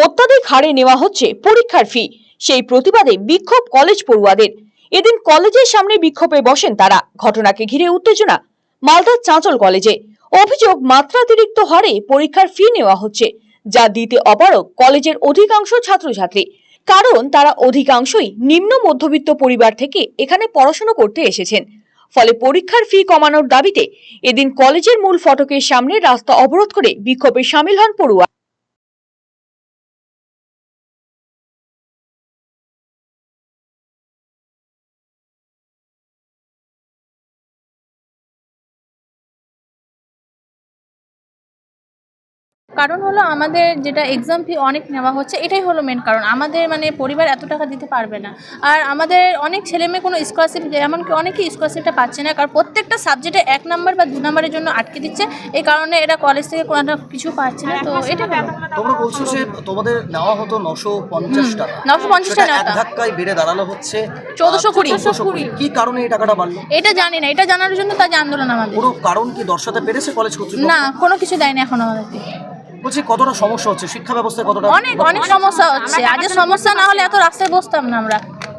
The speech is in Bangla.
অত্যাধিক হারে নেওয়া হচ্ছে পরীক্ষার ফি। সেই প্রতিবাদে বিক্ষোভ কলেজ পড়ুয়াদের। এদিন কলেজের সামনে বিক্ষোভে বসেন তারা। ঘটনাকে ঘিরে উত্তেজনা মালদার চাঁচল কলেজে। অভিযোগ, মাত্রাতিরিক্ত হারে পরীক্ষার ফি নেওয়া হচ্ছে, যা দিতে অপারগ কলেজের অধিকাংশ ছাত্রছাত্রী। কারণ তারা অধিকাংশই নিম্ন মধ্যবিত্ত পরিবার থেকে এখানে পড়াশোনা করতে এসেছেন। ফলে পরীক্ষার ফি কমানোর দাবিতে এদিন কলেজের মূল ফটকের সামনে রাস্তা অবরোধ করে বিক্ষোভে সামিল হন পড়ুয়া। কারণ হলো আমাদের যেটা এক্সাম ফি অনেক নেওয়া হচ্ছে, এটাই হলো মেন কারণ। আমাদের মানে পরিবার এত টাকা দিতে পারবে না। আর আমাদের অনেক ছেলেমেয়ে কোনো স্কলারশিপ, এমনকি অনেকেই স্কলারশিপটা পাচ্ছে না, কারণ প্রত্যেকটা সাবজেক্টে 1 নাম্বার বা 2 নাম্বারের জন্য আটকে দিচ্ছে। এই কারণে এরা কলেজ থেকে কোনো কিছু পাচ্ছে না। তো এটা তোমরা বলছো যে তোমাদের নেওয়া হতো 950 টাকা, 950 টাকা এক ধাক্কায় বেড়ে দাঁড়ালো হচ্ছে 1420। কি কারণে এই টাকাটা বাড়লো? এটা জানি না, এটা জানার জন্য তার আন্দোলন আমাদের। পুরো কারণ কি দর্শাতে পেরেছে কলেজ কর্তৃপক্ষ? না, কোনো কিছু দেয়নি এখন আমাদেরকে। বলছি কতটা সমস্যা হচ্ছে শিক্ষা ব্যবস্থায়, কতটা অনেক সমস্যা হচ্ছে। আজকে সমস্যা না হলে এত রাস্তায় বসতাম না আমরা।